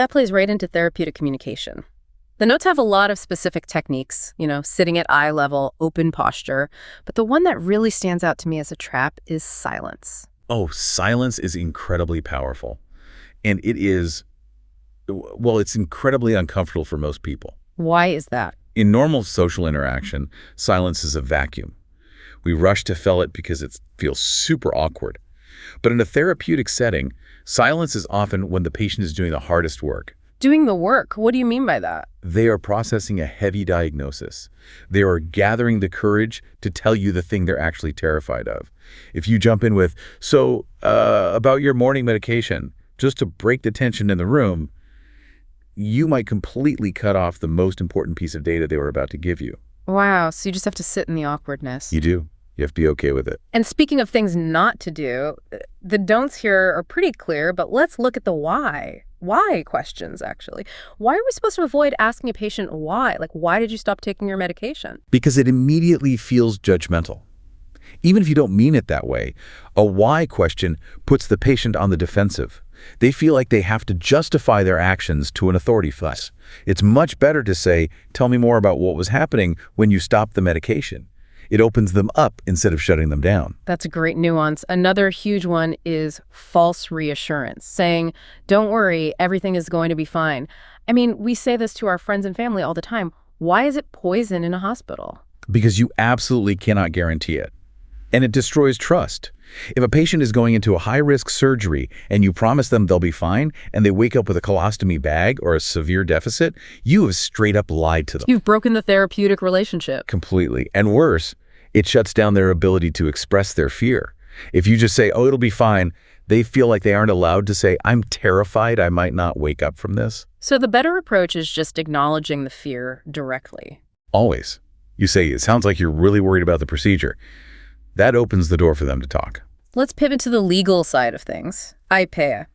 That plays right into therapeutic communication. The notes have a lot of specific techniques, sitting at eye level, open posture, but the one that really stands out to me as a trap is silence. Oh, silence is incredibly powerful. And it's incredibly uncomfortable for most people. Why is that? In normal social interaction, silence is a vacuum. We rush to fill it because it feels super awkward. But in a therapeutic setting, silence is often when the patient is doing the hardest work. Doing the work? What do you mean by that? They are processing a heavy diagnosis. They are gathering the courage to tell you the thing they're actually terrified of. If you jump in with, about your morning medication, just to break the tension in the room, you might completely cut off the most important piece of data they were about to give you. Wow, so you just have to sit in the awkwardness. You do. You have to be okay with it. And speaking of things not to do, the don'ts here are pretty clear, but let's look at the why. Why questions, actually. Why are we supposed to avoid asking a patient why? Like, why did you stop taking your medication? Because it immediately feels judgmental. Even if you don't mean it that way, a why question puts the patient on the defensive. They feel like they have to justify their actions to an authority figure. It's much better to say, tell me more about what was happening when you stopped the medication. It opens them up instead of shutting them down. That's a great nuance. Another huge one is false reassurance, saying, don't worry, everything is going to be fine. I mean, we say this to our friends and family all the time. Why is it poison in a hospital? Because you absolutely cannot guarantee it. And it destroys trust. If a patient is going into a high-risk surgery and you promise them they'll be fine and they wake up with a colostomy bag or a severe deficit, you have straight up lied to them. You've broken the therapeutic relationship. Completely. And worse, it shuts down their ability to express their fear. If you just say, oh, it'll be fine, they feel like they aren't allowed to say, I'm terrified I might not wake up from this. So the better approach is just acknowledging the fear directly. Always. You say, it sounds like you're really worried about the procedure. That opens the door for them to talk. Let's pivot to the legal side of things. IPEA,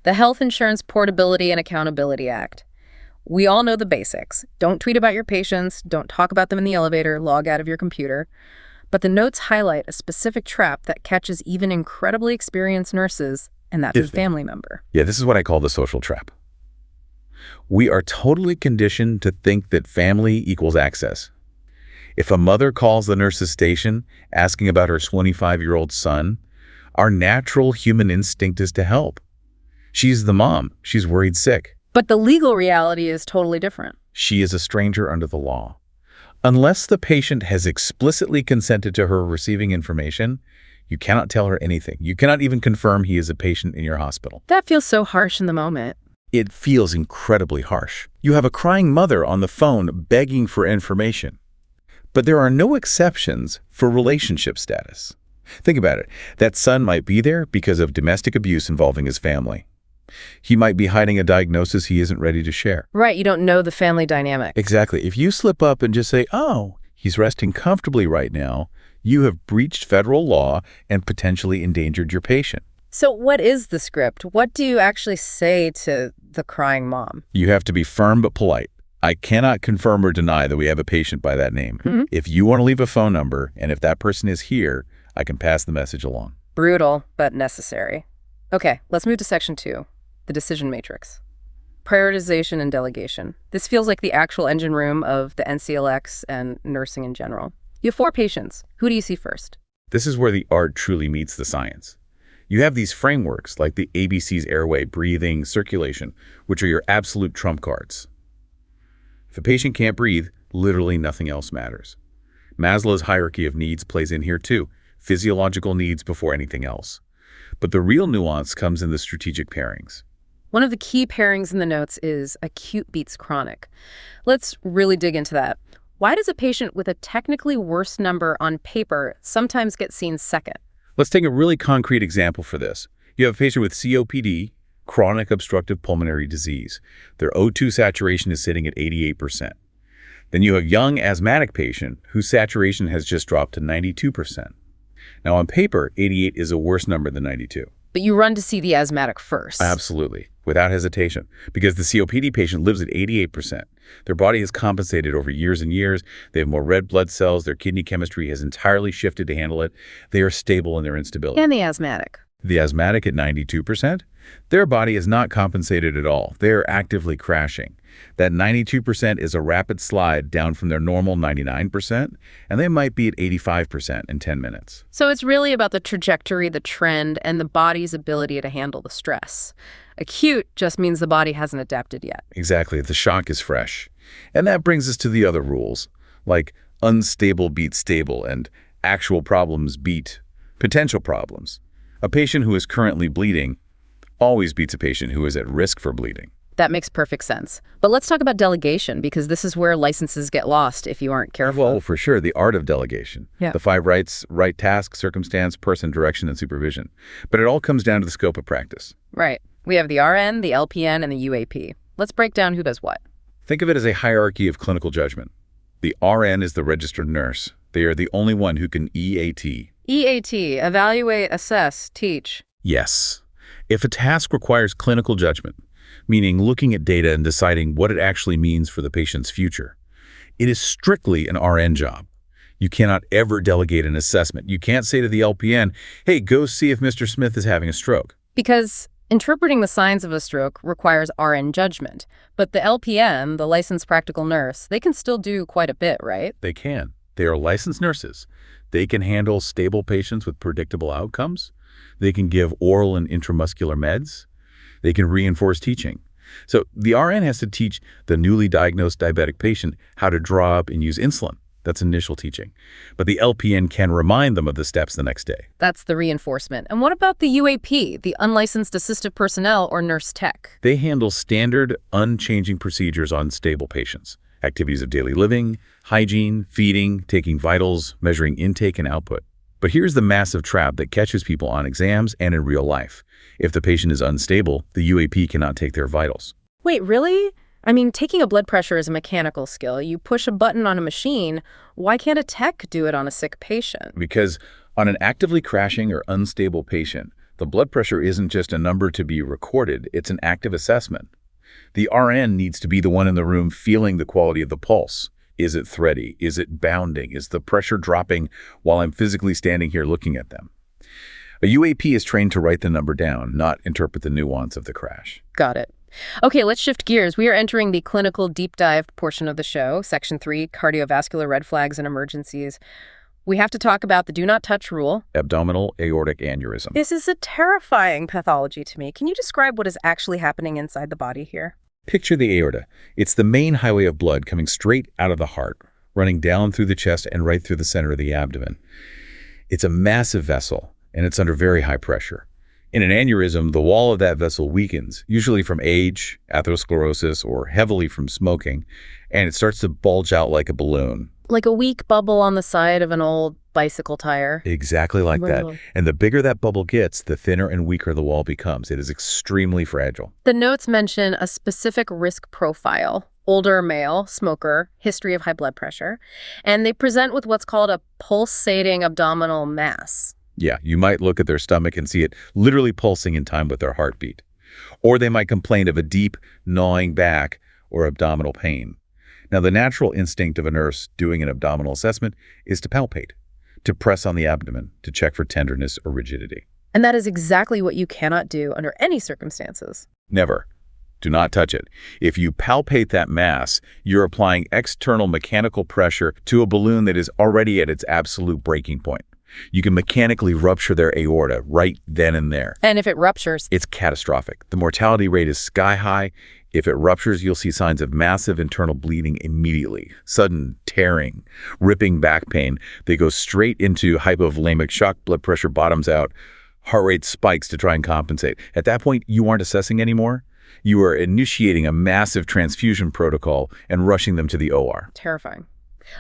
the Health Insurance Portability and Accountability Act. We all know the basics. Don't tweet about your patients, don't talk about them in the elevator, log out of your computer. But the notes highlight a specific trap that catches even incredibly experienced nurses, and that's a family member. Yeah, this is what I call the social trap. We are totally conditioned to think that family equals access. If a mother calls the nurse's station asking about her 25-year-old son, our natural human instinct is to help. She's the mom. She's worried sick. But the legal reality is totally different. She is a stranger under the law. Unless the patient has explicitly consented to her receiving information, you cannot tell her anything. You cannot even confirm he is a patient in your hospital. That feels so harsh in the moment. It feels incredibly harsh. You have a crying mother on the phone begging for information. But there are no exceptions for relationship status. Think about it. That son might be there because of domestic abuse involving his family. He might be hiding a diagnosis he isn't ready to share. Right, you don't know the family dynamic. Exactly. If you slip up and just say, oh, he's resting comfortably right now, you have breached federal law and potentially endangered your patient. So what is the script? What do you actually say to the crying mom? You have to be firm but polite. I cannot confirm or deny that we have a patient by that name. Mm-hmm. If you want to leave a phone number, and if that person is here, I can pass the message along. Brutal, but necessary. Okay, let's move to section 2, the decision matrix. Prioritization and delegation. This feels like the actual engine room of the NCLX and nursing in general. You have 4 patients. Who do you see first? This is where the art truly meets the science. You have these frameworks like the ABC's airway, breathing, circulation, which are your absolute trump cards. If a patient can't breathe, literally nothing else matters. Maslow's hierarchy of needs plays in here too, physiological needs before anything else. But the real nuance comes in the strategic pairings. One of the key pairings in the notes is acute beats chronic. Let's really dig into that. Why does a patient with a technically worse number on paper sometimes get seen second? Let's take a really concrete example for this. You have a patient with COPD, chronic obstructive pulmonary disease. Their O2 saturation is sitting at 88%. Then you have a young asthmatic patient whose saturation has just dropped to 92%. Now on paper, 88 is a worse number than 92. But you run to see the asthmatic first. Absolutely, without hesitation, because the COPD patient lives at 88%. Their body has compensated over years and years. They have more red blood cells. Their kidney chemistry has entirely shifted to handle it. They are stable in their instability. And the asthmatic. The asthmatic at 92%, Their body is not compensated at all. They are actively crashing. That 92% is a rapid slide down from their normal 99%, and they might be at 85% in 10 minutes. So it's really about the trajectory, the trend, and the body's ability to handle the stress. Acute just means the body hasn't adapted yet. Exactly, the shock is fresh. And that brings us to the other rules, like unstable beats stable and actual problems beat potential problems. A patient who is currently bleeding always beats a patient who is at risk for bleeding. That makes perfect sense. But let's talk about delegation, because this is where licenses get lost if you aren't careful. Well, for sure, the art of delegation. Yeah. The 5 rights: right task, circumstance, person, direction, and supervision. But it all comes down to the scope of practice. Right. We have the RN, the LPN, and the UAP. Let's break down who does what. Think of it as a hierarchy of clinical judgment. The RN is the registered nurse. They are the only one who can EAT. EAT, evaluate, assess, teach. Yes. If a task requires clinical judgment, meaning looking at data and deciding what it actually means for the patient's future, it is strictly an RN job. You cannot ever delegate an assessment. You can't say to the LPN, hey, go see if Mr. Smith is having a stroke. Because interpreting the signs of a stroke requires RN judgment. But the LPN, the licensed practical nurse, they can still do quite a bit, right? They can. They are licensed nurses. They can handle stable patients with predictable outcomes. They can give oral and intramuscular meds. They can reinforce teaching. So the RN has to teach the newly diagnosed diabetic patient how to draw up and use insulin. That's initial teaching. But the LPN can remind them of the steps the next day. That's the reinforcement. And what about the UAP, the unlicensed assistive personnel or nurse tech? They handle standard, unchanging procedures on stable patients. Activities of daily living, hygiene, feeding, taking vitals, measuring intake and output. But here's the massive trap that catches people on exams and in real life. If the patient is unstable, the UAP cannot take their vitals. Wait, really? I mean, taking a blood pressure is a mechanical skill. You push a button on a machine. Why can't a tech do it on a sick patient? Because on an actively crashing or unstable patient, the blood pressure isn't just a number to be recorded, it's an active assessment. The RN needs to be the one in the room feeling the quality of the pulse. Is it thready? Is it bounding? Is the pressure dropping while I'm physically standing here looking at them? A UAP is trained to write the number down, not interpret the nuance of the crash. Got it. Okay, let's shift gears. We are entering the clinical deep dive portion of the show, Section 3, cardiovascular red flags and emergencies. We have to talk about the do not touch rule. Abdominal aortic aneurysm. This is a terrifying pathology to me. Can you describe what is actually happening inside the body here? Picture the aorta. It's the main highway of blood coming straight out of the heart, running down through the chest and right through the center of the abdomen. It's a massive vessel, and it's under very high pressure. In an aneurysm, the wall of that vessel weakens, usually from age, atherosclerosis, or heavily from smoking, and it starts to bulge out like a balloon. Like a weak bubble on the side of an old bicycle tire. Exactly like that. Wow. And the bigger that bubble gets, the thinner and weaker the wall becomes. It is extremely fragile. The notes mention a specific risk profile, older male, smoker, history of high blood pressure, and they present with what's called a pulsating abdominal mass. Yeah, you might look at their stomach and see it literally pulsing in time with their heartbeat. Or they might complain of a deep, gnawing back or abdominal pain. Now, the natural instinct of a nurse doing an abdominal assessment is to palpate, to press on the abdomen, to check for tenderness or rigidity. And that is exactly what you cannot do under any circumstances. Never. Do not touch it. If you palpate that mass, you're applying external mechanical pressure to a balloon that is already at its absolute breaking point. You can mechanically rupture their aorta right then and there. And if it ruptures, It's catastrophic. The mortality rate is sky high. If it ruptures, you'll see signs of massive internal bleeding immediately. Sudden tearing, ripping back pain. They go straight into hypovolemic shock, blood pressure bottoms out, heart rate spikes to try and compensate. At that point, you aren't assessing anymore. You are initiating a massive transfusion protocol and rushing them to the OR. terrifying.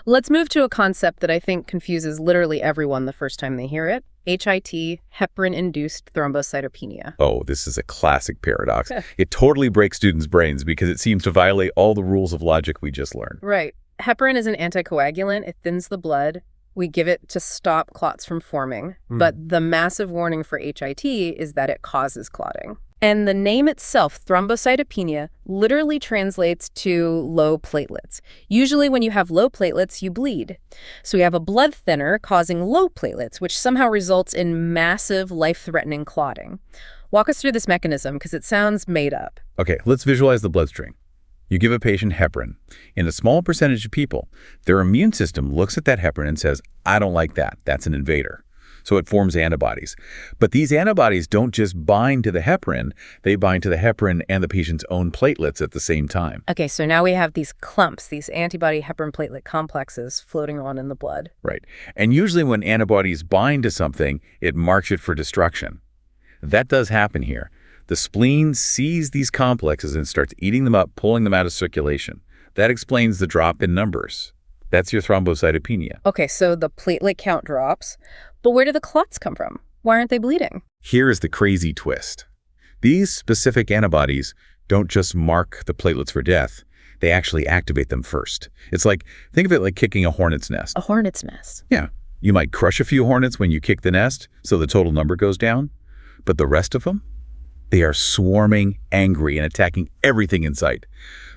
Let's move to a concept that I think confuses literally everyone the first time they hear it. HIT, heparin-induced thrombocytopenia. Oh, this is a classic paradox. It totally breaks students' brains because it seems to violate all the rules of logic we just learned. Right. Heparin is an anticoagulant. It thins the blood. We give it to stop clots from forming. But the massive warning for HIT is that it causes clotting. And the name itself, thrombocytopenia, literally translates to low platelets. Usually when you have low platelets, you bleed. So we have a blood thinner causing low platelets, which somehow results in massive life-threatening clotting. Walk us through this mechanism because it sounds made up. Okay, let's visualize the bloodstream. You give a patient heparin. In a small percentage of people, their immune system looks at that heparin and says, I don't like that. That's an invader. So it forms antibodies. But these antibodies don't just bind to the heparin, they bind to the heparin and the patient's own platelets at the same time. Okay, so now we have these clumps, these antibody heparin platelet complexes floating around in the blood. Right. And usually when antibodies bind to something, it marks it for destruction. That does happen here. The spleen sees these complexes and starts eating them up, pulling them out of circulation. That explains the drop in numbers. That's your thrombocytopenia. Okay, so the platelet count drops, but where do the clots come from? Why aren't they bleeding? Here is the crazy twist. These specific antibodies don't just mark the platelets for death, they actually activate them first. It's like, think of it like kicking a hornet's nest. A hornet's nest. Yeah, you might crush a few hornets when you kick the nest, so the total number goes down. But the rest of them? They are swarming, angry, and attacking everything in sight.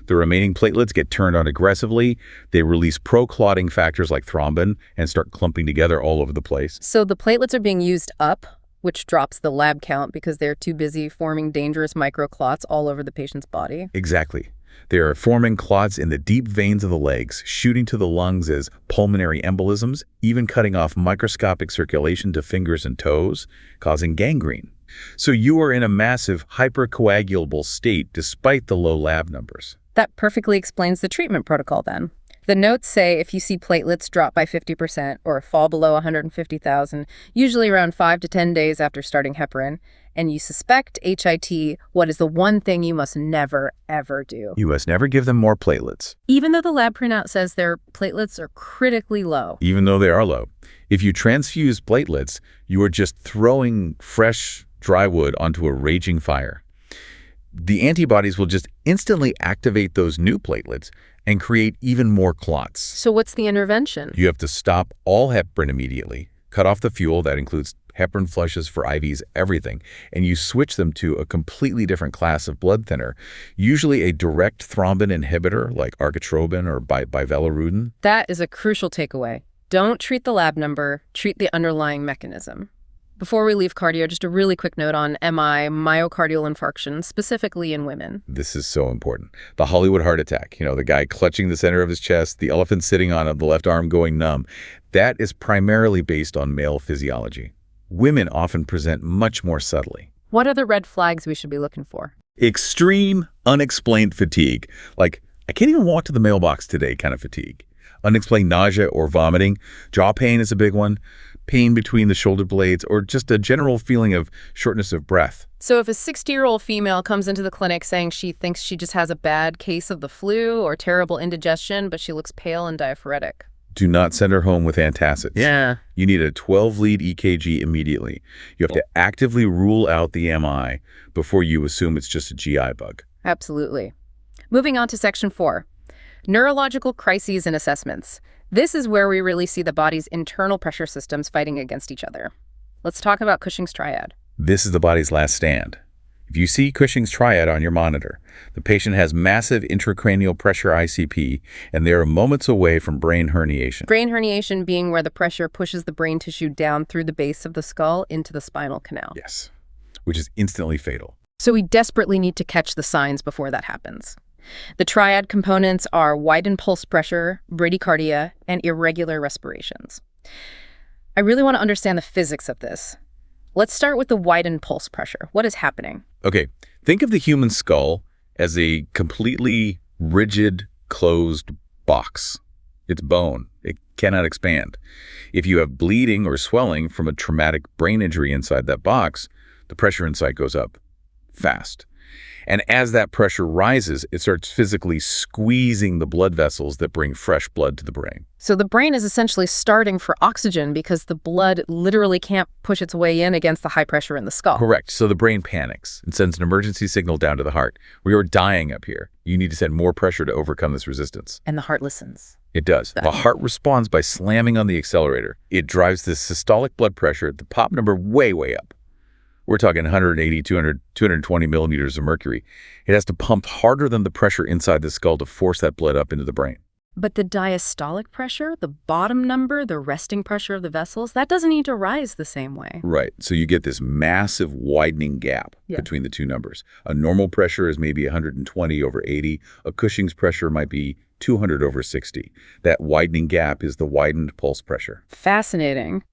The remaining platelets get turned on aggressively. They release pro-clotting factors like thrombin and start clumping together all over the place. So the platelets are being used up, which drops the lab count because they're too busy forming dangerous microclots all over the patient's body. Exactly. They are forming clots in the deep veins of the legs, shooting to the lungs as pulmonary embolisms, even cutting off microscopic circulation to fingers and toes, causing gangrene. So you are in a massive hypercoagulable state despite the low lab numbers. That perfectly explains the treatment protocol then. The notes say if you see platelets drop by 50% or fall below 150,000, usually around 5 to 10 days after starting heparin, and you suspect HIT, what is the one thing you must never, ever do? You must never give them more platelets. Even though the lab printout says their platelets are critically low. Even though they are low. If you transfuse platelets, you are just throwing fresh dry wood onto a raging fire. The antibodies will just instantly activate those new platelets and create even more clots. So what's the intervention? You have to stop all heparin immediately, cut off the fuel, that includes heparin flushes for IVs, everything, and you switch them to a completely different class of blood thinner, usually a direct thrombin inhibitor like argatroban or bivalirudin. That is a crucial takeaway. Don't treat the lab number, treat the underlying mechanism. Before we leave cardio, just a really quick note on MI, myocardial infarction, specifically in women. This is so important. The Hollywood heart attack, the guy clutching the center of his chest, the elephant sitting on it, the left arm going numb, that is primarily based on male physiology. Women often present much more subtly. What are the red flags we should be looking for? Extreme, unexplained fatigue. Like, I can't even walk to the mailbox today kind of fatigue. Unexplained nausea or vomiting. Jaw pain is a big one. Pain between the shoulder blades, or just a general feeling of shortness of breath. So if a 60-year-old female comes into the clinic saying she thinks she just has a bad case of the flu or terrible indigestion, but she looks pale and diaphoretic. Do not send her home with antacids. Yeah. You need a 12-lead EKG immediately. You have to actively rule out the MI before you assume it's just a GI bug. Absolutely. Moving on to Section 4, neurological crises and assessments. This is where we really see the body's internal pressure systems fighting against each other. Let's talk about Cushing's triad. This is the body's last stand. If you see Cushing's triad on your monitor, the patient has massive intracranial pressure ICP, and they are moments away from brain herniation. Brain herniation being where the pressure pushes the brain tissue down through the base of the skull into the spinal canal. Yes, which is instantly fatal. So we desperately need to catch the signs before that happens. The triad components are widened pulse pressure, bradycardia, and irregular respirations. I really want to understand the physics of this. Let's start with the widened pulse pressure. What is happening? Okay, think of the human skull as a completely rigid, closed box. It's bone. It cannot expand. If you have bleeding or swelling from a traumatic brain injury inside that box, the pressure inside goes up fast. And as that pressure rises, it starts physically squeezing the blood vessels that bring fresh blood to the brain. So the brain is essentially starting for oxygen because the blood literally can't push its way in against the high pressure in the skull. Correct. So the brain panics and sends an emergency signal down to the heart. We are dying up here. You need to send more pressure to overcome this resistance. And the heart listens. It does. The heart responds by slamming on the accelerator. It drives the systolic blood pressure, the pop number, way, way up. We're talking 180, 200, 220 millimeters of mercury. It has to pump harder than the pressure inside the skull to force that blood up into the brain. But the diastolic pressure, the bottom number, the resting pressure of the vessels, that doesn't need to rise the same way. Right. So you get this massive widening gap between the two numbers. A normal pressure is maybe 120 over 80. A Cushing's pressure might be 200 over 60. That widening gap is the widened pulse pressure. Fascinating.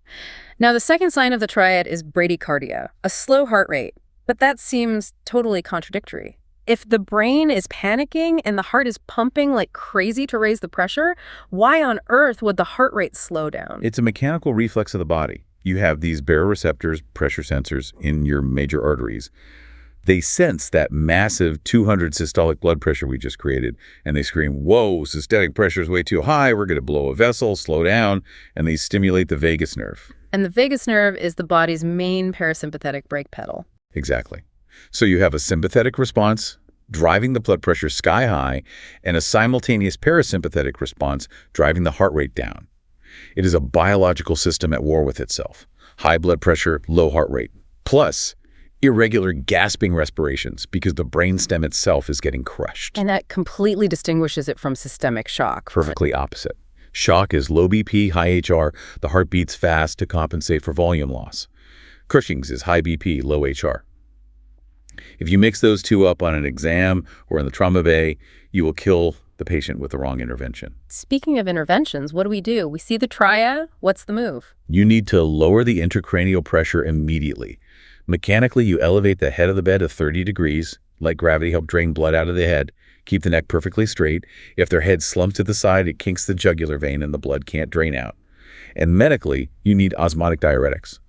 Now, the second sign of the triad is bradycardia, a slow heart rate. But that seems totally contradictory. If the brain is panicking and the heart is pumping like crazy to raise the pressure, why on earth would the heart rate slow down? It's a mechanical reflex of the body. You have these baroreceptors, pressure sensors, in your major arteries. They sense that massive 200 systolic blood pressure we just created, and they scream, whoa, systolic pressure is way too high, we're going to blow a vessel, slow down, and they stimulate the vagus nerve. And the vagus nerve is the body's main parasympathetic brake pedal. Exactly. So you have a sympathetic response driving the blood pressure sky high and a simultaneous parasympathetic response driving the heart rate down. It is a biological system at war with itself. High blood pressure, low heart rate, plus irregular gasping respirations because the brainstem itself is getting crushed. And that completely distinguishes it from systemic shock. Perfectly opposite. Shock is low BP, high HR, the heart beats fast to compensate for volume loss. Cushing's is high BP, low HR. If you mix those two up on an exam or in the trauma bay, you will kill the patient with the wrong intervention. Speaking of interventions, what do? We see the triad. What's the move? You need to lower the intracranial pressure immediately. Mechanically, you elevate the head of the bed to 30 degrees, let gravity help drain blood out of the head, keep the neck perfectly straight. If their head slumps to the side, it kinks the jugular vein and the blood can't drain out. And medically, you need osmotic diuretics.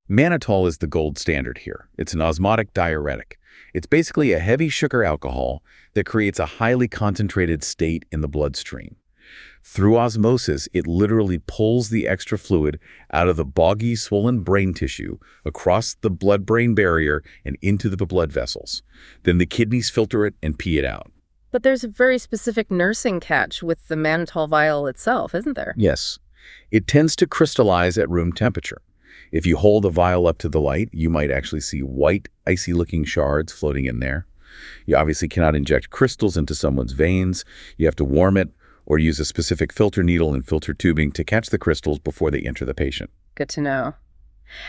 Mannitol is the gold standard here. It's an osmotic diuretic. It's basically a heavy sugar alcohol that creates a highly concentrated state in the bloodstream. Through osmosis, it literally pulls the extra fluid out of the boggy, swollen brain tissue across the blood-brain barrier and into the blood vessels. Then the kidneys filter it and pee it out. But there's a very specific nursing catch with the mannitol vial itself, isn't there? Yes. It tends to crystallize at room temperature. If you hold the vial up to the light, you might actually see white, icy-looking shards floating in there. You obviously cannot inject crystals into someone's veins. You have to warm it or use a specific filter needle and filter tubing to catch the crystals before they enter the patient. Good to know.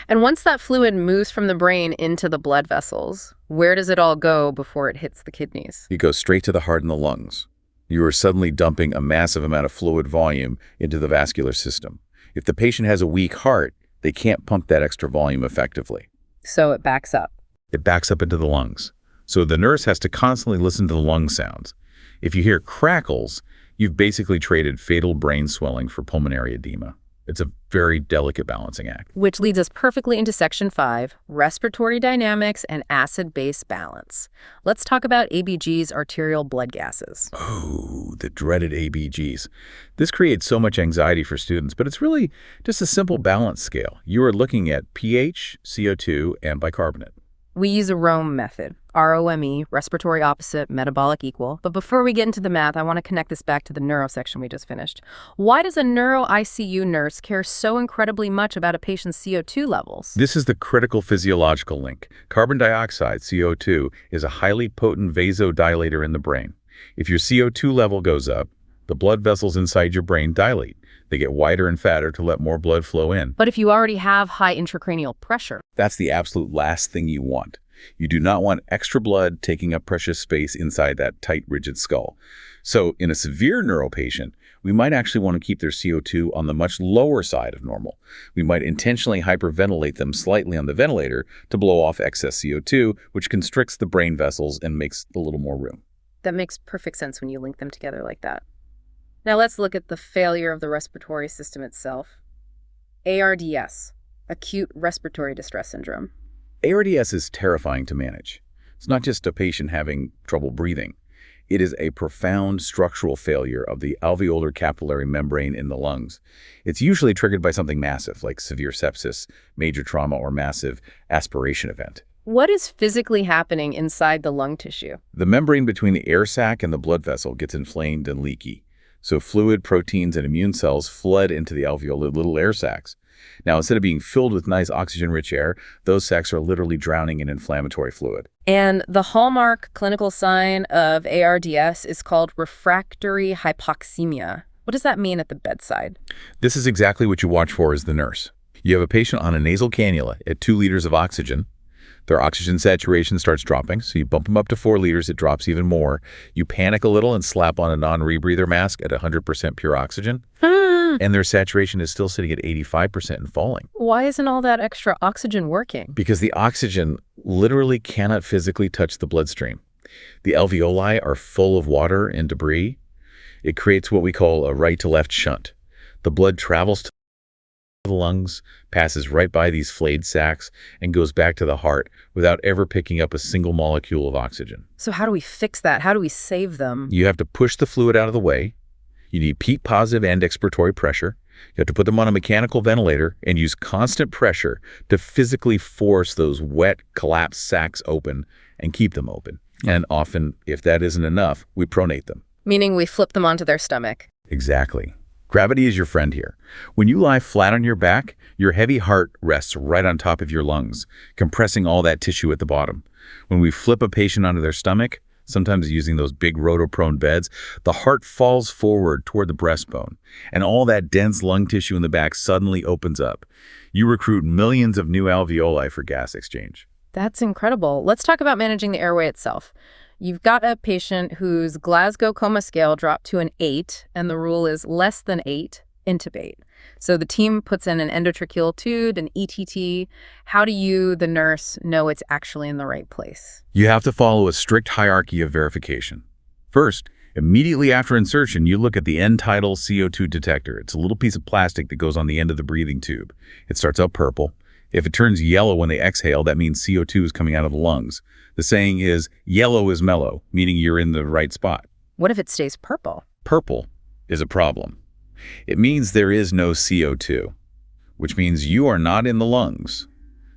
And once that fluid moves from the brain into the blood vessels, where does it all go before it hits the kidneys? It goes straight to the heart and the lungs. You are suddenly dumping a massive amount of fluid volume into the vascular system. If the patient has a weak heart, they can't pump that extra volume effectively. So it backs up. It backs up into the lungs. So the nurse has to constantly listen to the lung sounds. If you hear crackles, you've basically traded fatal brain swelling for pulmonary edema. It's a very delicate balancing act. Which leads us perfectly into Section 5, respiratory dynamics and acid-base balance. Let's talk about ABGs, arterial blood gases. Oh, the dreaded ABGs. This creates so much anxiety for students, but it's really just a simple balance scale. You are looking at pH, CO2, and bicarbonate. We use a ROME method, ROME, respiratory opposite, metabolic equal. But before we get into the math, I want to connect this back to the neuro section we just finished. Why does a neuro ICU nurse care so incredibly much about a patient's CO2 levels? This is the critical physiological link. Carbon dioxide, CO2, is a highly potent vasodilator in the brain. If your CO2 level goes up, the blood vessels inside your brain dilate. They get wider and fatter to let more blood flow in. But if you already have high intracranial pressure, that's the absolute last thing you want. You do not want extra blood taking up precious space inside that tight, rigid skull. So in a severe neuro patient, we might actually want to keep their CO2 on the much lower side of normal. We might intentionally hyperventilate them slightly on the ventilator to blow off excess CO2, which constricts the brain vessels and makes a little more room. That makes perfect sense when you link them together like that. Now let's look at the failure of the respiratory system itself. ARDS, acute respiratory distress syndrome. ARDS is terrifying to manage. It's not just a patient having trouble breathing. It is a profound structural failure of the alveolar capillary membrane in the lungs. It's usually triggered by something massive, like severe sepsis, major trauma, or massive aspiration event. What is physically happening inside the lung tissue? The membrane between the air sac and the blood vessel gets inflamed and leaky. So fluid, proteins, and immune cells flood into the alveolar little air sacs. Now, instead of being filled with nice oxygen-rich air, those sacs are literally drowning in inflammatory fluid. And the hallmark clinical sign of ARDS is called refractory hypoxemia. What does that mean at the bedside? This is exactly what you watch for as the nurse. You have a patient on a nasal cannula at 2 liters of oxygen. Their oxygen saturation starts dropping, so you bump them up to 4 liters, it drops even more. You panic a little and slap on a non-rebreather mask at 100% pure oxygen, and their saturation is still sitting at 85% and falling. Why isn't all that extra oxygen working? Because the oxygen literally cannot physically touch the bloodstream. The alveoli are full of water and debris. It creates what we call a right-to-left shunt. The blood travels to the lungs, passes right by these flayed sacs, and goes back to the heart without ever picking up a single molecule of oxygen. So how do we fix that? How do we save them? You have to push the fluid out of the way. You need PEEP positive and expiratory pressure. You have to put them on a mechanical ventilator and use constant pressure to physically force those wet, collapsed sacs open and keep them open. And often, if that isn't enough, we pronate them. Meaning we flip them onto their stomach. Exactly. Gravity is your friend here. When you lie flat on your back, your heavy heart rests right on top of your lungs, compressing all that tissue at the bottom. When we flip a patient onto their stomach, sometimes using those big rotoprone beds, the heart falls forward toward the breastbone, and all that dense lung tissue in the back suddenly opens up. You recruit millions of new alveoli for gas exchange. That's incredible. Let's talk about managing the airway itself. You've got a patient whose Glasgow Coma Scale dropped to an 8, and the rule is less than 8, intubate. So the team puts in an endotracheal tube, an ETT. How do you, the nurse, know it's actually in the right place? You have to follow a strict hierarchy of verification. First, immediately after insertion, you look at the end-tidal CO2 detector. It's a little piece of plastic that goes on the end of the breathing tube. It starts out purple. If it turns yellow when they exhale, that means CO2 is coming out of the lungs. The saying is, yellow is mellow, meaning you're in the right spot. What if it stays purple? Purple is a problem. It means there is no CO2, which means you are not in the lungs.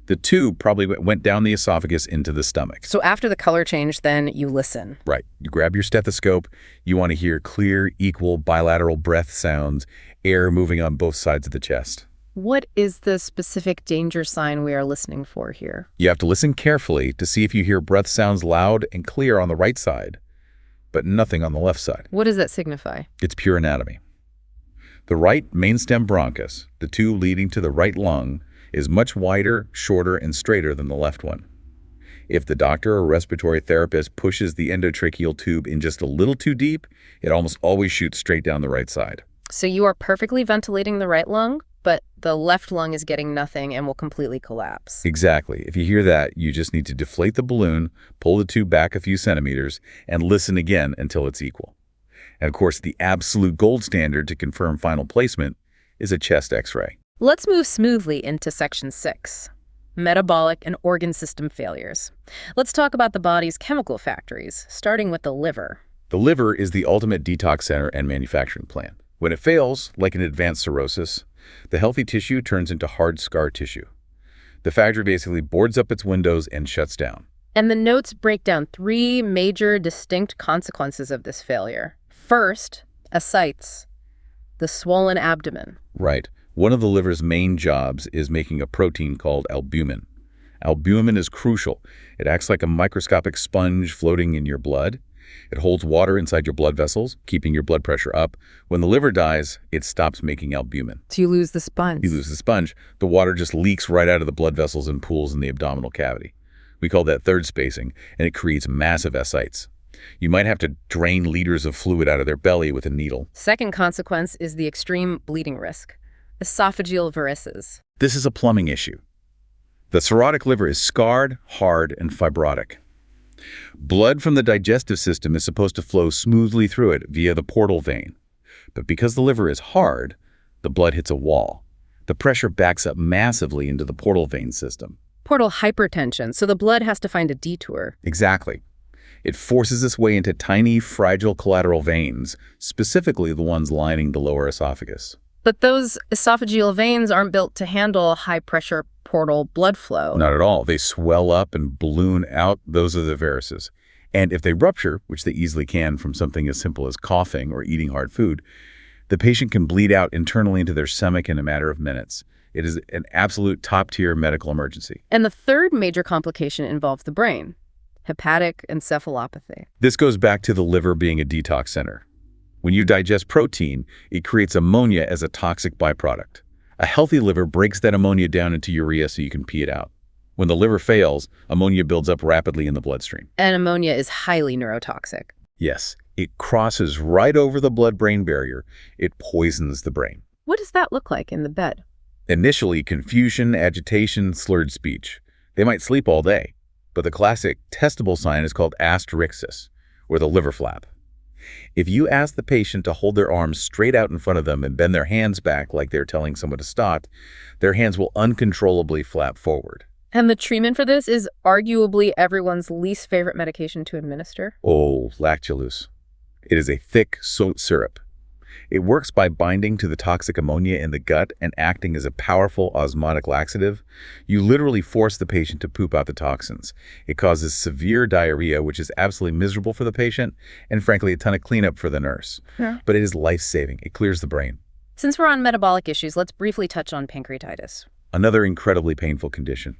The tube probably went down the esophagus into the stomach. So after the color change, then you listen. Right. You grab your stethoscope. You want to hear clear, equal, bilateral breath sounds, air moving on both sides of the chest. What is the specific danger sign we are listening for here? You have to listen carefully to see if you hear breath sounds loud and clear on the right side, but nothing on the left side. What does that signify? It's pure anatomy. The right mainstem bronchus, the tube leading to the right lung, is much wider, shorter, and straighter than the left one. If the doctor or respiratory therapist pushes the endotracheal tube in just a little too deep, it almost always shoots straight down the right side. So you are perfectly ventilating the right lung, but the left lung is getting nothing and will completely collapse. Exactly. If you hear that, you just need to deflate the balloon, pull the tube back a few centimeters, and listen again until it's equal. And of course, the absolute gold standard to confirm final placement is a chest X-ray. Let's move smoothly into section 6, metabolic and organ system failures. Let's talk about the body's chemical factories, starting with the liver. The liver is the ultimate detox center and manufacturing plant. When it fails, like an advanced cirrhosis, the healthy tissue turns into hard scar tissue. The factory basically boards up its windows and shuts down. And the notes break down 3 major distinct consequences of this failure. First, ascites, the swollen abdomen. Right. One of the liver's main jobs is making a protein called albumin. Albumin is crucial. It acts like a microscopic sponge floating in your blood. It holds water inside your blood vessels, keeping your blood pressure up. When the liver dies, it stops making albumin. So you lose the sponge. You lose the sponge. The water just leaks right out of the blood vessels and pools in the abdominal cavity. We call that third spacing, and it creates massive ascites. You might have to drain liters of fluid out of their belly with a needle. Second consequence is the extreme bleeding risk, esophageal varices. This is a plumbing issue. The cirrhotic liver is scarred, hard, and fibrotic. Blood from the digestive system is supposed to flow smoothly through it via the portal vein. But because the liver is hard, the blood hits a wall. The pressure backs up massively into the portal vein system. Portal hypertension, so the blood has to find a detour. Exactly. It forces its way into tiny, fragile collateral veins, specifically the ones lining the lower esophagus. But those esophageal veins aren't built to handle high-pressure portal blood flow. Not at all. They swell up and balloon out. Those are the varices. And if they rupture, which they easily can from something as simple as coughing or eating hard food, the patient can bleed out internally into their stomach in a matter of minutes. It is an absolute top-tier medical emergency. And the third major complication involves the brain, hepatic encephalopathy. This goes back to the liver being a detox center. When you digest protein, it creates ammonia as a toxic byproduct. A healthy liver breaks that ammonia down into urea so you can pee it out. When the liver fails, ammonia builds up rapidly in the bloodstream. And ammonia is highly neurotoxic. Yes, it crosses right over the blood-brain barrier. It poisons the brain. What does that look like in the bed? Initially, confusion, agitation, slurred speech. They might sleep all day, but the classic testable sign is called asterixis, or the liver flap. If you ask the patient to hold their arms straight out in front of them and bend their hands back like they're telling someone to stop, their hands will uncontrollably flap forward. And the treatment for this is arguably everyone's least favorite medication to administer. Oh, lactulose. It is a thick soap syrup. It works by binding to the toxic ammonia in the gut and acting as a powerful osmotic laxative. You literally force the patient to poop out the toxins. It causes severe diarrhea, which is absolutely miserable for the patient, and frankly, a ton of cleanup for the nurse. Yeah. But it is life-saving. It clears the brain. Since we're on metabolic issues, let's briefly touch on pancreatitis. Another incredibly painful condition.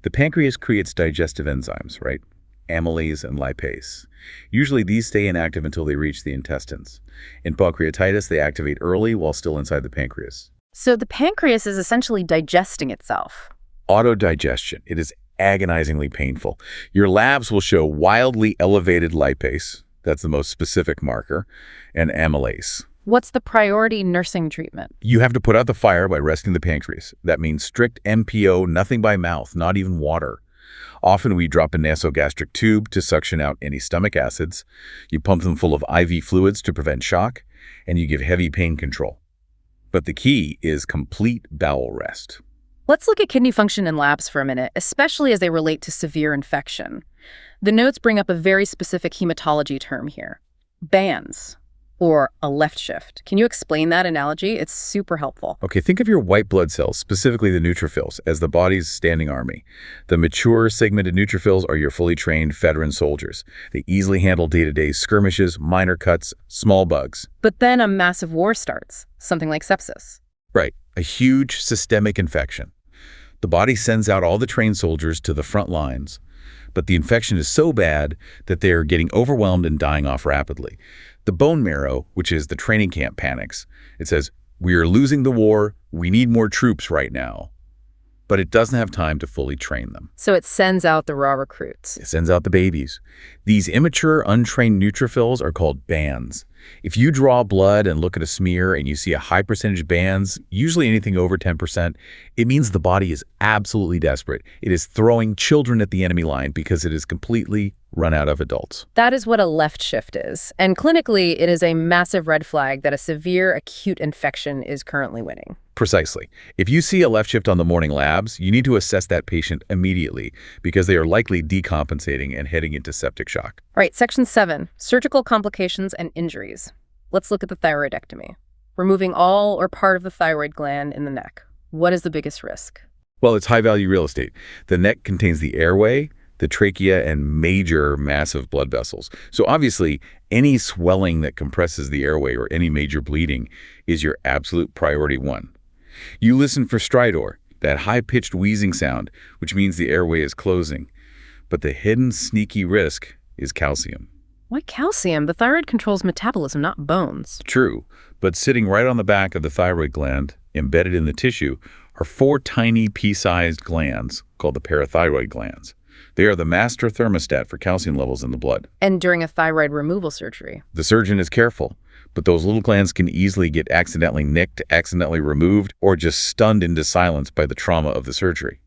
The pancreas creates digestive enzymes, right? Amylase and lipase. Usually these stay inactive until they reach the intestines. In pancreatitis, they activate early while still inside the pancreas. So the pancreas is essentially digesting itself. Autodigestion. It is agonizingly painful. Your labs will show wildly elevated lipase, that's the most specific marker, and amylase. What's the priority nursing treatment? You have to put out the fire by resting the pancreas. That means strict MPO, nothing by mouth, not even water. Often we drop a nasogastric tube to suction out any stomach acids. You pump them full of IV fluids to prevent shock, and you give heavy pain control. But the key is complete bowel rest. Let's look at kidney function in labs for a minute, especially as they relate to severe infection. The notes bring up a very specific hematology term here: bands, or a left shift. Can you explain that analogy? It's super helpful. Okay, think of your white blood cells, specifically the neutrophils, as the body's standing army. The mature segmented neutrophils are your fully trained veteran soldiers. They easily handle day-to-day skirmishes, minor cuts, small bugs. But then a massive war starts, something like sepsis. Right, a huge systemic infection. The body sends out all the trained soldiers to the front lines, but the infection is so bad that they are getting overwhelmed and dying off rapidly. The bone marrow, which is the training camp, panics. It says, "We are losing the war. We need more troops right now." But it doesn't have time to fully train them. So it sends out the raw recruits. It sends out the babies. These immature, untrained neutrophils are called bands. If you draw blood and look at a smear and you see a high percentage bands, usually anything over 10%, it means the body is absolutely desperate. It is throwing children at the enemy line because it is completely run out of adults. That is what a left shift is. And clinically, it is a massive red flag that a severe acute infection is currently winning. Precisely. If you see a left shift on the morning labs, you need to assess that patient immediately because they are likely decompensating and heading into septic shock. All right, section 7, surgical complications and injuries. Let's look at the thyroidectomy. Removing all or part of the thyroid gland in the neck. What is the biggest risk? Well, it's high-value real estate. The neck contains the airway, the trachea, and major massive blood vessels. So obviously, any swelling that compresses the airway or any major bleeding is your absolute priority one. You listen for stridor, that high-pitched wheezing sound, which means the airway is closing. But the hidden sneaky risk is calcium. Why calcium? The thyroid controls metabolism, not bones. True, but sitting right on the back of the thyroid gland, embedded in the tissue, are 4 tiny pea-sized glands called the parathyroid glands. They are the master thermostat for calcium levels in the blood. And during a thyroid removal surgery? The surgeon is careful, but those little glands can easily get accidentally nicked, accidentally removed, or just stunned into silence by the trauma of the surgery.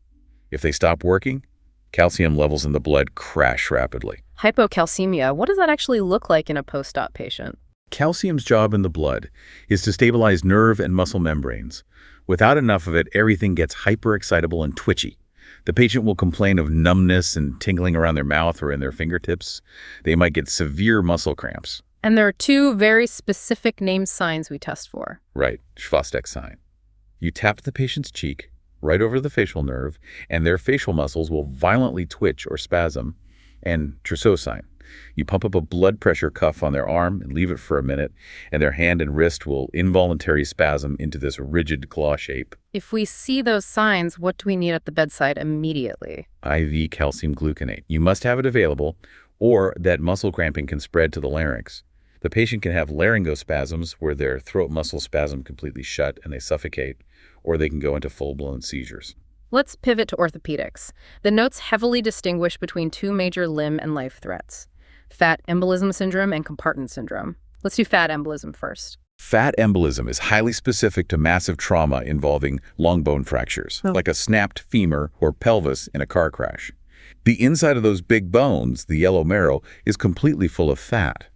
If they stop working, calcium levels in the blood crash rapidly. Hypocalcemia, what does that actually look like in a post-op patient? Calcium's job in the blood is to stabilize nerve and muscle membranes. Without enough of it, everything gets hyperexcitable and twitchy. The patient will complain of numbness and tingling around their mouth or in their fingertips. They might get severe muscle cramps. And there are 2 very specific named signs we test for. Right, Schwastek sign. You tap the patient's cheek, right over the facial nerve, and their facial muscles will violently twitch or spasm, and Trousseau sign. You pump up a blood pressure cuff on their arm and leave it for a minute, and their hand and wrist will involuntarily spasm into this rigid claw shape. If we see those signs, what do we need at the bedside immediately? IV calcium gluconate. You must have it available, or that muscle cramping can spread to the larynx. The patient can have laryngospasms where their throat muscle spasm completely shut and they suffocate, or they can go into full-blown seizures. Let's pivot to orthopedics. The notes heavily distinguish between two major limb and life threats: fat embolism syndrome and compartment syndrome. Let's do fat embolism first. Fat embolism is highly specific to massive trauma involving long bone fractures, like a snapped femur or pelvis in a car crash. The inside of those big bones, the yellow marrow, is completely full of fat.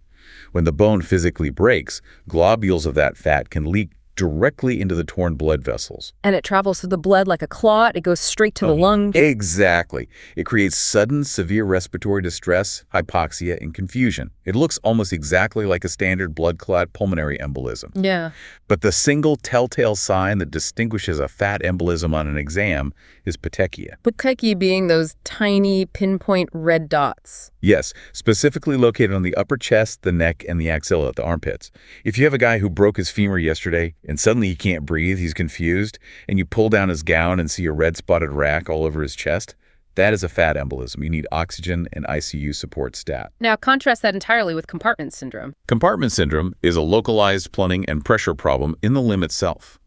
When the bone physically breaks, globules of that fat can leak directly into the torn blood vessels. And it travels through the blood like a clot. It goes straight to the lung. Exactly. It creates sudden, severe respiratory distress, hypoxia, and confusion. It looks almost exactly like a standard blood clot pulmonary embolism. Yeah. But the single telltale sign that distinguishes a fat embolism on an exam is petechia. Petechia being those tiny pinpoint red dots. Yes, specifically located on the upper chest, the neck, and the axilla at the armpits. If you have a guy who broke his femur yesterday and suddenly he can't breathe, he's confused, and you pull down his gown and see a red spotted rack all over his chest, that is a fat embolism. You need oxygen and ICU support stat. Now contrast that entirely with compartment syndrome. Compartment syndrome is a localized plumbing and pressure problem in the limb itself.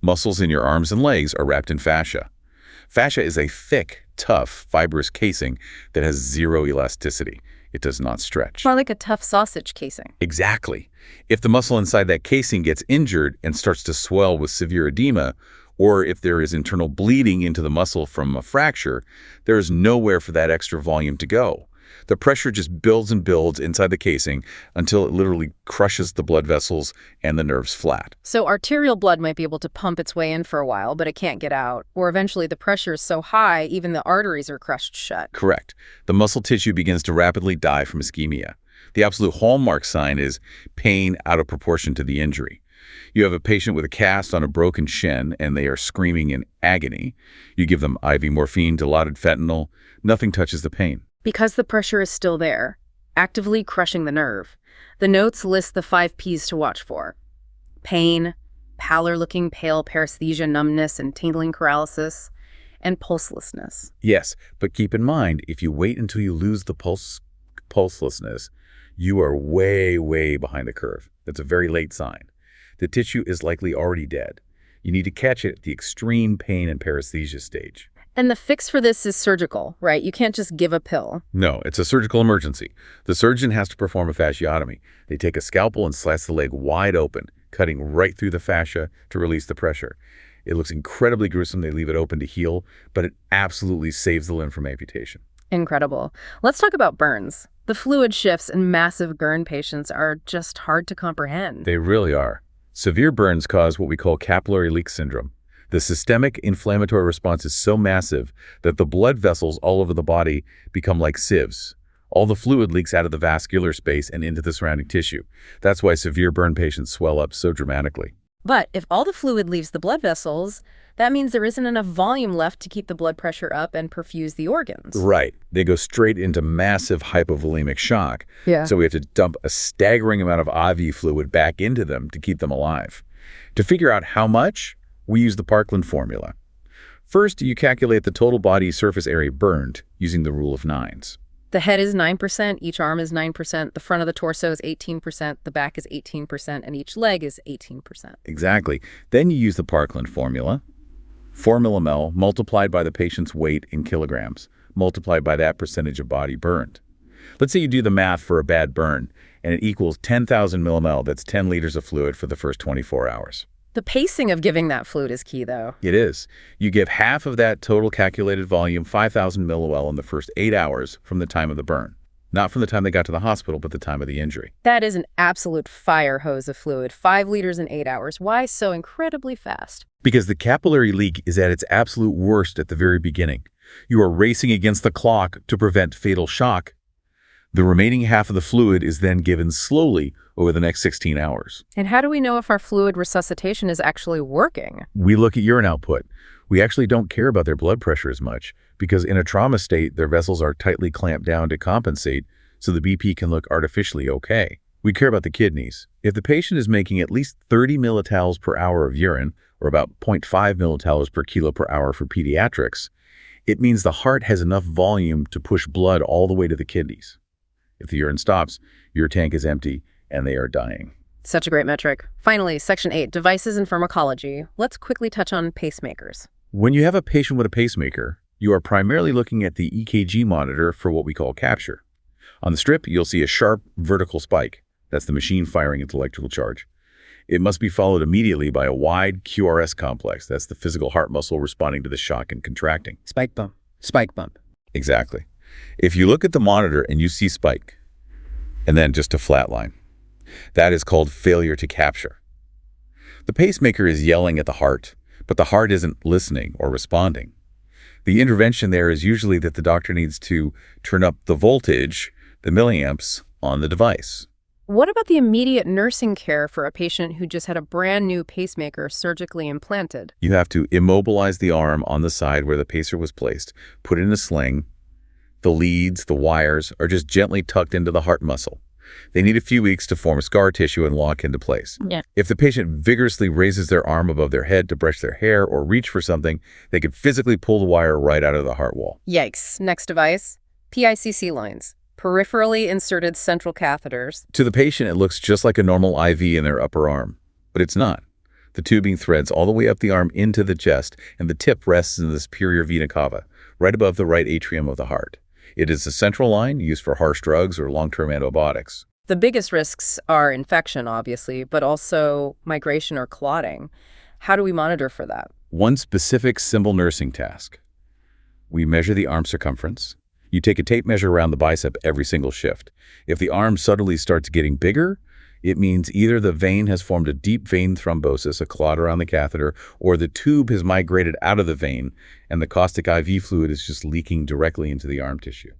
Muscles in your arms and legs are wrapped in fascia. Fascia is a thick, tough, fibrous casing that has zero elasticity. It does not stretch. More like a tough sausage casing. Exactly. If the muscle inside that casing gets injured and starts to swell with severe edema, or if there is internal bleeding into the muscle from a fracture, there is nowhere for that extra volume to go. The pressure just builds and builds inside the casing until it literally crushes the blood vessels and the nerves flat. So arterial blood might be able to pump its way in for a while, but it can't get out. Or eventually the pressure is so high, even the arteries are crushed shut. Correct. The muscle tissue begins to rapidly die from ischemia. The absolute hallmark sign is pain out of proportion to the injury. You have a patient with a cast on a broken shin and they are screaming in agony. You give them IV morphine, dilaudid fentanyl. Nothing touches the pain. Because the pressure is still there, actively crushing the nerve. The notes list the 5 Ps to watch for: pain, pallor-looking pale paresthesia, numbness and tingling paralysis, and pulselessness. Yes, but keep in mind, if you wait until you lose the pulselessness, you are way, way behind the curve. That's a very late sign. The tissue is likely already dead. You need to catch it at the extreme pain and paresthesia stage. And the fix for this is surgical, right? You can't just give a pill. No, it's a surgical emergency. The surgeon has to perform a fasciotomy. They take a scalpel and slice the leg wide open, cutting right through the fascia to release the pressure. It looks incredibly gruesome. They leave it open to heal, but it absolutely saves the limb from amputation. Incredible. Let's talk about burns. The fluid shifts in massive burn patients are just hard to comprehend. They really are. Severe burns cause what we call capillary leak syndrome. The systemic inflammatory response is so massive that the blood vessels all over the body become like sieves. All the fluid leaks out of the vascular space and into the surrounding tissue. That's why severe burn patients swell up so dramatically. But if all the fluid leaves the blood vessels, that means there isn't enough volume left to keep the blood pressure up and perfuse the organs. Right. They go straight into massive hypovolemic shock. Yeah. So we have to dump a staggering amount of IV fluid back into them to keep them alive. To figure out how much, we use the Parkland formula. First, you calculate the total body surface area burned using the rule of 9s. The head is 9%, each arm is 9%, the front of the torso is 18%, the back is 18%, and each leg is 18%. Exactly. Then you use the Parkland formula. 4 millimole multiplied by the patient's weight in kilograms, multiplied by that percentage of body burned. Let's say you do the math for a bad burn, and it equals 10,000 millimole. That's 10 liters of fluid for the first 24 hours. The pacing of giving that fluid is key, though. It is. You give half of that total calculated volume, 5,000 milliliter, in the first 8 hours from the time of the burn. Not from the time they got to the hospital, but the time of the injury. That is an absolute fire hose of fluid. 5 liters in 8 hours. Why so incredibly fast? Because the capillary leak is at its absolute worst at the very beginning. You are racing against the clock to prevent fatal shock. The remaining half of the fluid is then given slowly over the next 16 hours. And how do we know if our fluid resuscitation is actually working? We look at urine output. We actually don't care about their blood pressure as much because in a trauma state, their vessels are tightly clamped down to compensate so the BP can look artificially okay. We care about the kidneys. If the patient is making at least 30 milliliters per hour of urine, or about 0.5 milliliters per kilo per hour for pediatrics, it means the heart has enough volume to push blood all the way to the kidneys. If the urine stops, your tank is empty and they are dying. Such a great metric. Finally, Section 8, devices and pharmacology. Let's quickly touch on pacemakers. When you have a patient with a pacemaker, you are primarily looking at the EKG monitor for what we call capture. On the strip, you'll see a sharp vertical spike. That's the machine firing its electrical charge. It must be followed immediately by a wide QRS complex. That's the physical heart muscle responding to the shock and contracting. Spike bump. Spike bump. Exactly. If you look at the monitor and you see spike, and then just a flat line, that is called failure to capture. The pacemaker is yelling at the heart, but the heart isn't listening or responding. The intervention there is usually that the doctor needs to turn up the voltage, the milliamps, on the device. What about the immediate nursing care for a patient who just had a brand new pacemaker surgically implanted? You have to immobilize the arm on the side where the pacer was placed, put it in a sling. The leads, the wires, are just gently tucked into the heart muscle. They need a few weeks to form scar tissue and lock into place. Yeah. If the patient vigorously raises their arm above their head to brush their hair or reach for something, they could physically pull the wire right out of the heart wall. Yikes. Next device, PICC lines, peripherally inserted central catheters. To the patient, it looks just like a normal IV in their upper arm, but it's not. The tubing threads all the way up the arm into the chest, and the tip rests in the superior vena cava, right above the right atrium of the heart. It is a central line used for harsh drugs or long-term antibiotics. The biggest risks are infection, obviously, but also migration or clotting. How do we monitor for that? One specific simple nursing task. We measure the arm circumference. You take a tape measure around the bicep every single shift. If the arm suddenly starts getting bigger, it means either the vein has formed a deep vein thrombosis, a clot around the catheter, or the tube has migrated out of the vein and the caustic IV fluid is just leaking directly into the arm tissue.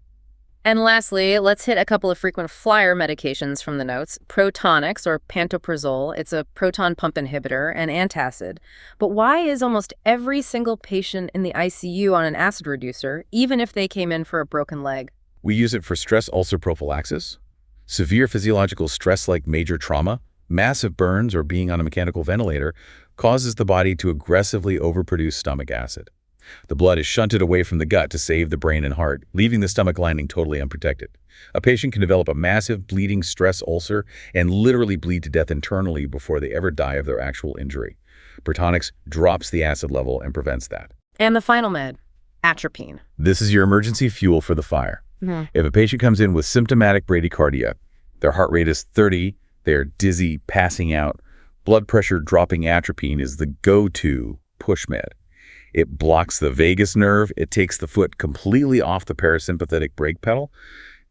And lastly, let's hit a couple of frequent flyer medications from the notes. Protonix, or pantoprazole, it's a proton pump inhibitor, and antacid. But why is almost every single patient in the ICU on an acid reducer, even if they came in for a broken leg? We use it for stress ulcer prophylaxis, severe physiological stress like major trauma, massive burns, or being on a mechanical ventilator causes the body to aggressively overproduce stomach acid. The blood is shunted away from the gut to save the brain and heart, leaving the stomach lining totally unprotected. A patient can develop a massive bleeding stress ulcer and literally bleed to death internally before they ever die of their actual injury. Protonix drops the acid level and prevents that. And the final med, atropine. This is your emergency fuel for the fire. If a patient comes in with symptomatic bradycardia, their heart rate is 30, they are dizzy, passing out, blood pressure dropping atropine is the go-to push med. It blocks the vagus nerve, it takes the foot completely off the parasympathetic brake pedal,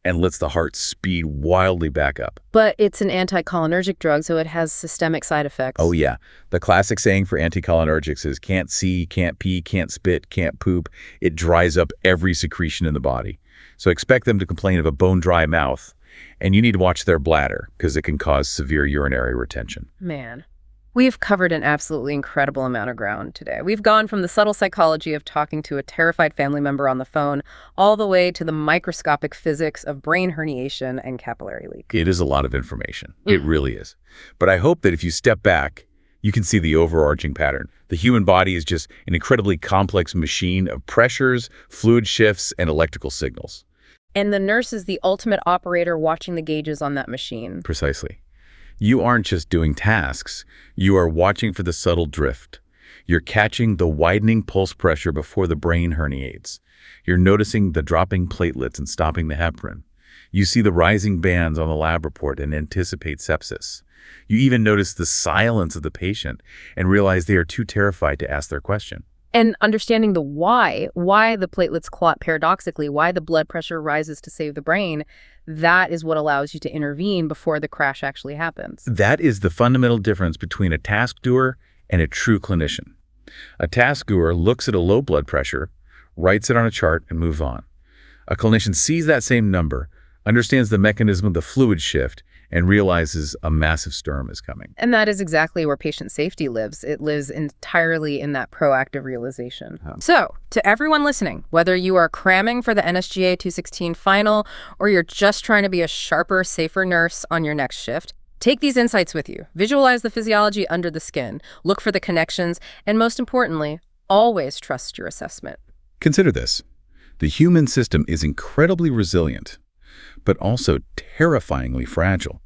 and lets the heart speed wildly back up. But it's an anticholinergic drug, so it has systemic side effects. Oh yeah, the classic saying for anticholinergics is can't see, can't pee, can't spit, can't poop. It dries up every secretion in the body. So expect them to complain of a bone-dry mouth, and you need to watch their bladder because it can cause severe urinary retention. Man. We've covered an absolutely incredible amount of ground today. We've gone from the subtle psychology of talking to a terrified family member on the phone all the way to the microscopic physics of brain herniation and capillary leak. It is a lot of information. It really is. But I hope that if you step back, you can see the overarching pattern. The human body is just an incredibly complex machine of pressures, fluid shifts, and electrical signals. And the nurse is the ultimate operator watching the gauges on that machine. Precisely. You aren't just doing tasks, you are watching for the subtle drift. You're catching the widening pulse pressure before the brain herniates. You're noticing the dropping platelets and stopping the heparin. You see the rising bands on the lab report and anticipate sepsis. You even notice the silence of the patient and realize they are too terrified to ask their question. And understanding the why the platelets clot paradoxically, why the blood pressure rises to save the brain, that is what allows you to intervene before the crash actually happens. That is the fundamental difference between a task doer and a true clinician. A task doer looks at a low blood pressure, writes it on a chart, and moves on. A clinician sees that same number, understands the mechanism of the fluid shift, and realizes a massive storm is coming. And that is exactly where patient safety lives. It lives entirely in that proactive realization. So, to everyone listening, whether you are cramming for the NSGA 216 final or you're just trying to be a sharper, safer nurse on your next shift, take these insights with you. Visualize the physiology under the skin, look for the connections, and most importantly, always trust your assessment. Consider this. The human system is incredibly resilient, but also terrifyingly fragile.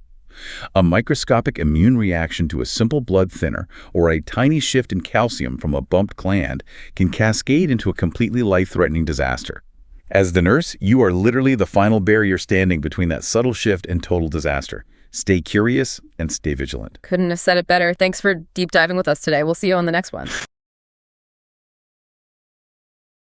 A microscopic immune reaction to a simple blood thinner or a tiny shift in calcium from a bumped gland can cascade into a completely life-threatening disaster. As the nurse, you are literally the final barrier standing between that subtle shift and total disaster. Stay curious and stay vigilant. Couldn't have said it better. Thanks for deep diving with us today. We'll see you on the next one.